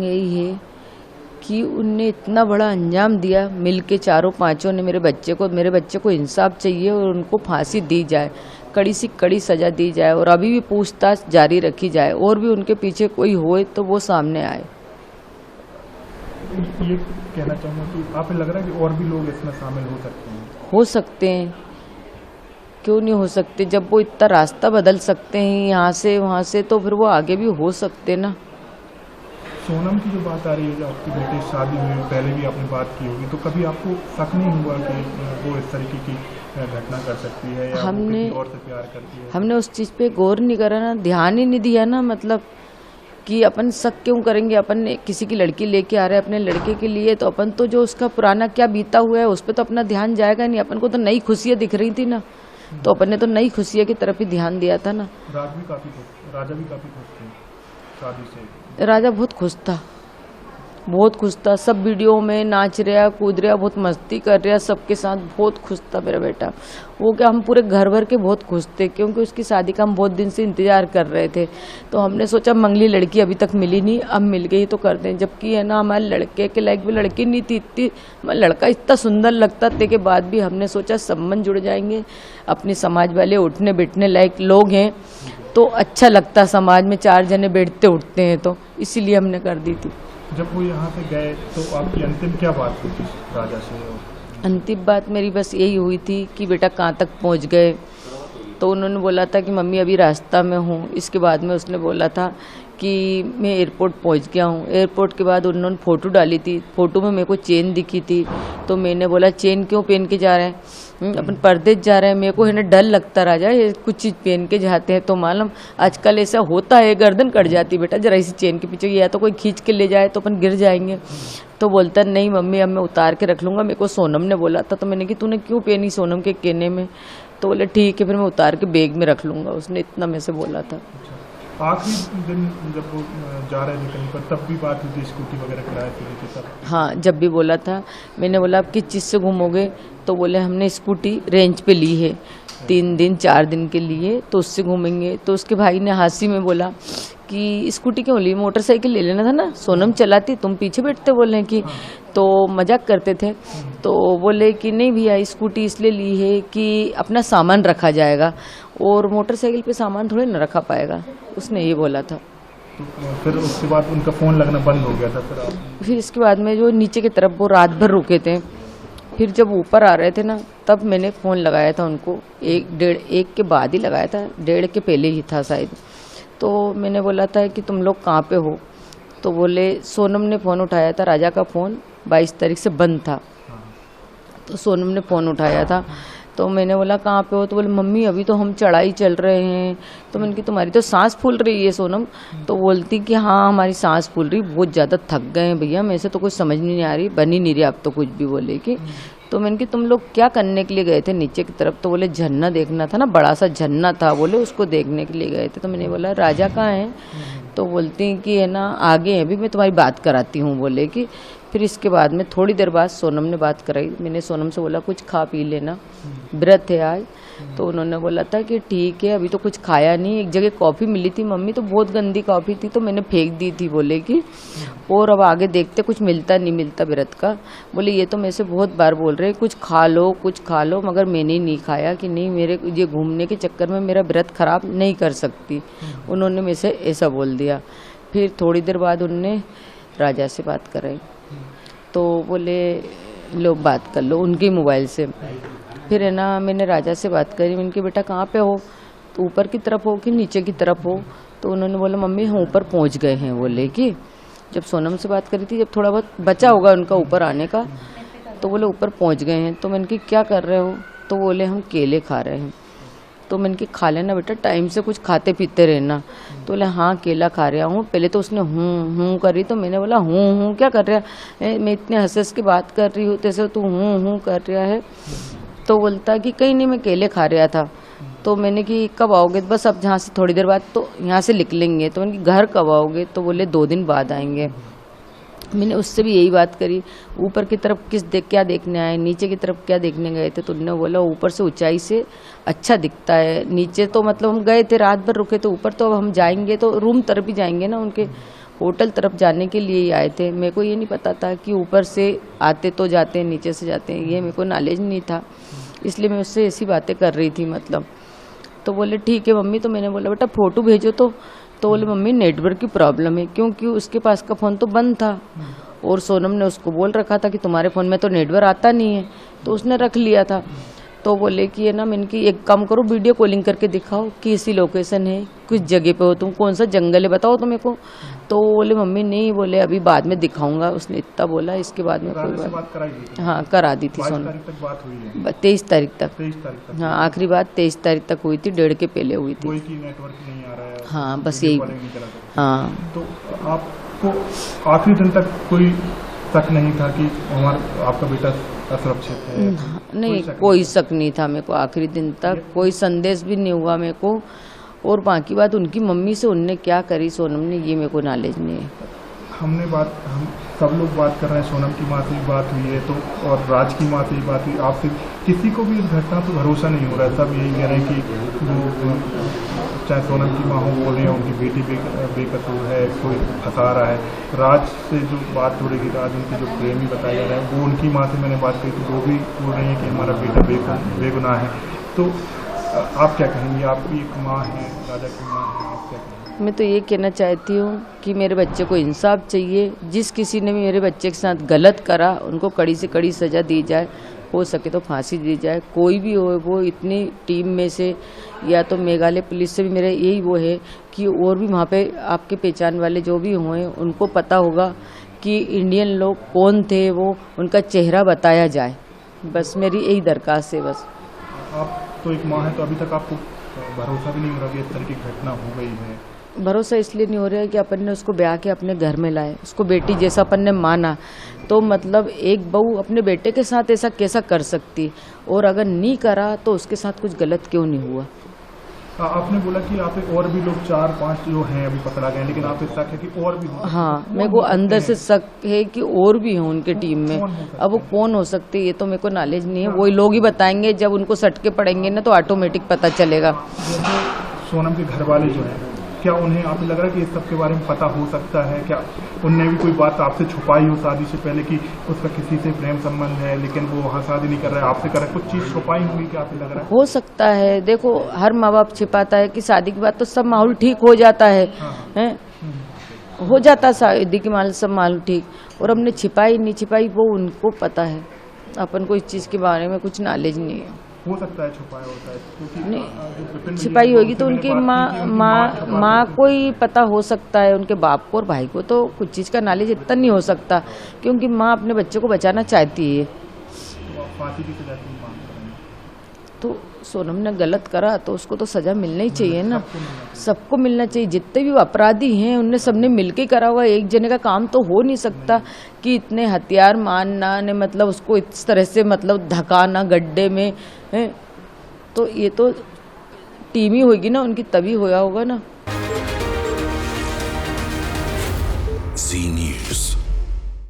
यही है कि उनने इतना बड़ा अंजाम दिया, मिलके चारों पांचों ने मेरे बच्चे को इंसाफ चाहिए और उनको फांसी दी जाए, कड़ी से कड़ी सजा दी जाए और अभी भी पूछताछ जारी रखी जाए और भी उनके पीछे कोई होए तो वो सामने आए। ये कहना चाहूँगा कि आपको लग रहा है कि और भी लोग इसमें शामिल हो सकते हैं? हो सकते हैं, क्यों नहीं हो सकते। जब वो इतना रास्ता बदल सकते हैं यहाँ से वहाँ से, तो फिर वो आगे भी हो सकते ना। सोनम की जो बात आ रही है, जो आपकी बेटी शादी हुई, पहले भी आपने बात की होगी, तो कभी आपको शक नहीं हुआ कि वो इस तरीके की घटना कर सकती है या वो किसी और से प्यार करती है? हमने उस चीज़ पे गौर नहीं करा ना, ध्यान ही नहीं दिया ना। मतलब कि अपन शक क्यों करेंगे, अपन ने किसी की लड़की लेके आ रहे हैं अपने लड़के के लिए, तो अपन तो जो उसका पुराना क्या बीता हुआ है उस पर तो अपना ध्यान जाएगा नहीं। अपन को तो नई खुशियाँ दिख रही थी ना, तो अपन ने तो नई खुशियाँ की तरफ ही ध्यान दिया था ना। राजा भी काफी खुश थे शादी से। राजा बहुत खुश था, सब वीडियो में नाच रहा, कूद रहा, बहुत मस्ती कर रहा, सबके साथ बहुत खुश था मेरा बेटा। वो क्या, हम पूरे घर भर के बहुत खुश थे, क्योंकि उसकी शादी का हम बहुत दिन से इंतजार कर रहे थे। तो हमने सोचा मंगली लड़की अभी तक मिली नहीं, अब मिल गई तो कर दें। जबकि है ना, हमारे लड़के के लायक भी लड़की नहीं थी, इतनी लड़का इतना सुंदर लगता थे के बाद भी हमने सोचा संबंध जुड़ जाएंगे, अपने समाज वाले उठने बैठने लायक लोग हैं तो अच्छा लगता, समाज में 4 जने बैठते उठते हैं, तो इसीलिए हमने कर दी थी। जब वो यहाँ से गए तो आपकी अंतिम क्या बात हुई थी राजा से? अंतिम बात मेरी बस यही हुई थी कि बेटा कहाँ तक पहुँच गए। तो उन्होंने बोला था कि मम्मी अभी रास्ता में हूँ। इसके बाद में उसने बोला था कि मैं एयरपोर्ट पहुँच गया हूँ। एयरपोर्ट के बाद उन्होंने फ़ोटो डाली थी, फ़ोटो में मेरे को चेन दिखी थी। तो मैंने बोला चेन क्यों पहन के जा रहे हैं, अपन परदेश जा रहे हैं, मेरे को है ना डर लगता राजा, ये कुछ चीज़ पहन के जाते हैं तो मालूम आजकल ऐसा होता है, गर्दन कट जाती बेटा जरा इसी चेन के पीछे, या तो कोई खींच के ले जाए तो अपन गिर जाएंगे। तो बोलता नहीं मम्मी अब मैं उतार के रख लूँगा, मेरे को सोनम ने बोला था। तो मैंने कि तूने क्यों पहनी सोनम के कहने में? तो बोले ठीक है फिर मैं उतार के बैग में रख लूँगा, उसने इतना मेरे से बोला था। आखिरी दिन जब वो जा रहे थे कहीं पर तब भी बात हुई थी, स्कूटी वगैरह किराए पे ली थी तब? हाँ, जब भी बोला था। मैंने बोला आप किस चीज़ से घूमोगे? तो बोले हमने स्कूटी रेंज पे ली है 3 दिन 4 दिन के लिए, तो उससे घूमेंगे। तो उसके भाई ने हंसी में बोला कि स्कूटी क्यों ली, मोटरसाइकिल ले लेना था ना, सोनम चलाती तुम पीछे बैठते। बोले कि तो मजाक करते थे। तो बोले कि नहीं भैया स्कूटी इसलिए ली है कि अपना सामान रखा जाएगा और मोटरसाइकिल पे सामान थोड़े न रखा पाएगा, उसने ये बोला था। तो फिर उसके बाद उनका फ़ोन लगना बंद हो गया था? फिर इसके बाद में जो नीचे की तरफ वो रात भर रुके थे, फिर जब ऊपर आ रहे थे ना तब मैंने फ़ोन लगाया था उनको, 1 के बाद ही लगाया था, 1:30 के पहले ही था शायद। तो मैंने बोला था कि तुम लोग कहाँ पे हो? तो बोले सोनम ने फ़ोन उठाया था, राजा का फ़ोन 22 तारीख से बंद था, तो सोनम ने फ़ोन उठाया था। तो मैंने बोला कहाँ पे हो? तो बोले मम्मी अभी तो हम चढ़ाई चल रहे हैं। तो मैंने कि तुम्हारी तो सांस फूल रही है सोनम। तो बोलती कि हाँ हमारी सांस फूल रही, बहुत ज़्यादा थक गए हैं भैया, मेरे से तो कुछ समझ नहीं आ रही, बन ही नहीं रही आप तो कुछ भी। बोले कि तो मैंने कि तुम लोग क्या करने के लिए गए थे नीचे की तरफ? तो बोले झरना देखना था ना, बड़ा सा झरना था, बोले उसको देखने के लिए गए थे। तो मैंने बोला राजा कहाँ है? तो बोलती कि है ना आगे है, अभी मैं तुम्हारी बात कराती हूँ। बोले कि फिर इसके बाद में थोड़ी देर बाद सोनम ने बात कराई। मैंने सोनम से बोला कुछ खा पी लेना, व्रत है आज। तो उन्होंने बोला था कि ठीक है अभी तो कुछ खाया नहीं। एक जगह कॉफ़ी मिली थी मम्मी, तो बहुत गंदी कॉफ़ी थी तो मैंने फेंक दी थी। बोले कि और अब आगे देखते कुछ मिलता नहीं मिलता व्रत का। बोले ये तो मेरे से बहुत बार बोल रहे कुछ खा लो, मगर मैंने नहीं खाया कि नहीं मेरे ये घूमने के चक्कर में मेरा व्रत खराब नहीं कर सकती। उन्होंने मेरे से ऐसा बोल दिया। फिर थोड़ी देर बाद उनने राजा से बात कराई, तो बोले लो बात कर लो उनके मोबाइल से। फिर है ना मैंने राजा से बात करी, मैंने कि बेटा कहाँ पे हो? तो ऊपर की तरफ हो कि नीचे की तरफ हो? तो उन्होंने बोला मम्मी हम ऊपर पहुँच गए हैं। बोले कि जब सोनम से बात करी थी, जब थोड़ा बहुत बचा होगा उनका ऊपर आने का, तो बोले ऊपर पहुँच गए हैं। तो मैंने कि क्या कर रहे हो? तो बोले हम केले खा रहे हैं। तो मैंने कि खा लेना बेटा, टाइम से कुछ खाते पीते रहना। तो बोले हाँ केला खा रहा हूँ। पहले तो उसने हूँ करी, तो मैंने बोला हूँ क्या कर रहा है, मैं इतने हंस के बात कर रही हूँ तैसे तू हूँ कर रहा है। तो बोलता कि कहीं नहीं मैं केले खा रहा था। तो मैंने कि कब आओगे? बस अब जहाँ से थोड़ी देर बाद तो यहाँ से निकलेंगे। तो मैंने कि घर कब आओगे? तो बोले 2 दिन बाद आएंगे। मैंने उससे भी यही बात करी, ऊपर की तरफ क्या देखने आए, नीचे की तरफ क्या देखने गए थे? तो उन्होंने बोला ऊपर से ऊंचाई से अच्छा दिखता है, नीचे तो मतलब हम गए थे रात भर रुके थे, ऊपर तो अब हम जाएंगे तो रूम तरफ ही जाएंगे ना उनके, होटल तरफ जाने के लिए ही आए थे। मेरे को ये नहीं पता था कि ऊपर से आते तो जाते हैं, नीचे से जाते हैं, ये मेरे को नॉलेज नहीं था, इसलिए मैं उससे ऐसी बातें कर रही थी मतलब। तो बोले ठीक है मम्मी, तो मैंने बोला बेटा फ़ोटो भेजो तो बोले मम्मी नेटवर्क की प्रॉब्लम है, क्योंकि उसके पास का फ़ोन तो बंद था और सोनम ने उसको बोल रखा था कि तुम्हारे फ़ोन में तो नेटवर्क आता नहीं है, तो उसने रख लिया था। तो बोले कि ये ना, मैंने कि एक काम करो वीडियो कॉलिंग करके दिखाओ कि इसी लोकेशन है, कुछ जगह पे हो तुम, कौन सा जंगल है बताओ तो मेरे को। तो बोले मम्मी नहीं, बोले अभी बाद में दिखाऊंगा, उसने इतना बोला। इसके बाद में कोई बात कराई थी? हाँ करा दी थी सोनम। 23 तारीख तक। हाँ आखिरी बात 23 तारीख तक हुई थी, 1:30 के पहले हुई थी। कोई की नेटवर्क नहीं आ रहा है? हाँ बस यही। हाँ तो आपको आखिरी दिन तक कोई शक नहीं था कि आपका बेटा असुरक्षित है? नहीं कोई शक नहीं था मेरे को, आखिरी दिन तक कोई संदेश भी नहीं हुआ मेरे को। और बाकी बात उनकी मम्मी से उनने क्या करी सोनम ने, ये मेरे को नॉलेज नहीं है। हम सब लोग बात कर रहे हैं, सोनम की माँ से भी बात हुई है तो, और राज की माँ से भी बात हुई, आपसे किसी को भी इस घटना पर भरोसा नहीं हो रहा है। सब यही कह रहे हैं कि वो चाहे सोनम की माँ हो बोल रही है उनकी बेटी बेकसूर है, कोई फंसा रहा है। राज से जो बात हो रही थी, राज उनकी जो प्रेमी बताया जा रहा है, वो उनकी माँ से मैंने बात की तो वो भी बोल रही है कि हमारा बेटा बेगुनाह है। तो आप क्या कहेंगे? आपकी एक माँ है, राजा की माँ है, आप क्या कहेंगे? मैं तो ये कहना चाहती हूँ कि मेरे बच्चे को इंसाफ चाहिए। जिस किसी ने भी मेरे बच्चे के साथ गलत करा उनको कड़ी से कड़ी सज़ा दी जाए, हो सके तो फांसी दी जाए। कोई भी हो, वो इतनी टीम में से या तो मेघालय पुलिस से भी मेरा यही वो है कि और भी वहाँ पे आपके पहचान वाले जो भी हुए उनको पता होगा कि इंडियन लोग कौन थे, वो उनका चेहरा बताया जाए। बस मेरी यही दरखास्त है बस। आप तो एक माँ है, तो अभी तक आपको भरोसा भी नहीं हो रहा कि इस तरह की घटना हो गई है? भरोसा इसलिए नहीं हो रहा है कि अपन ने उसको ब्याह के अपने घर में लाए, उसको बेटी जैसा अपन ने माना, तो मतलब एक बहू अपने बेटे के साथ ऐसा कैसा कर सकती, और अगर नहीं करा तो उसके साथ कुछ गलत क्यों नहीं हुआ। आपने बोला कि आप और भी लोग 4-5 जो हैं अभी पकड़ा गए, लेकिन आप शक है कि और भी हो? हाँ मेरे को अंदर से शक है कि और भी हों उनके टीम में। अब वो कौन हो सकते ये तो मेरे को नॉलेज नहीं है, वही लोग ही बताएंगे, जब उनको सटके पड़ेंगे ना तो ऑटोमेटिक पता चलेगा। सोनम के घर वाले जो हैं, क्या उन्हें आपको लग रहा है कि इस सब के बारे में पता हो सकता है? क्या उनने भी कोई बात आपसे छुपाई हो शादी से पहले कि उसका किसी से प्रेम संबंध है, लेकिन वो वहाँ शादी नहीं कर रहा है, आपसे कर रहा है, कुछ चीज़ छुपाई होगी? क्या आपको लग रहा है? हो सकता है, देखो हर माँ बाप छिपाता है कि शादी के बाद तो सब माहौल ठीक हो जाता है, हो जाता शादी के माहौल सब माहौल ठीक, और हमने छिपाई नहीं छिपाई वो उनको पता है, अपन को इस चीज़ के बारे में कुछ नॉलेज नहीं है। हो सकता है छुपाया होता है, क्योंकि छिपाई होगी तो उनकी माँ को ही पता हो सकता है, उनके बाप को और भाई को तो कुछ चीज़ का नॉलेज इतना नहीं हो सकता, क्योंकि माँ अपने बच्चे को बचाना चाहती है। फांसी की सजा की मांग करेंगे? तो सोनम ने गलत करा तो उसको तो सजा मिलना ही चाहिए ना, सबको मिलना चाहिए। जितने भी अपराधी हैं उनने सबने मिलके करा हुआ, एक जने का काम तो हो नहीं सकता कि इतने हथियार मारना ने मतलब उसको इस तरह से मतलब धकाना गड्ढे में है, तो ये तो टीम ही होगी ना उनकी, तभी होया होगा ना।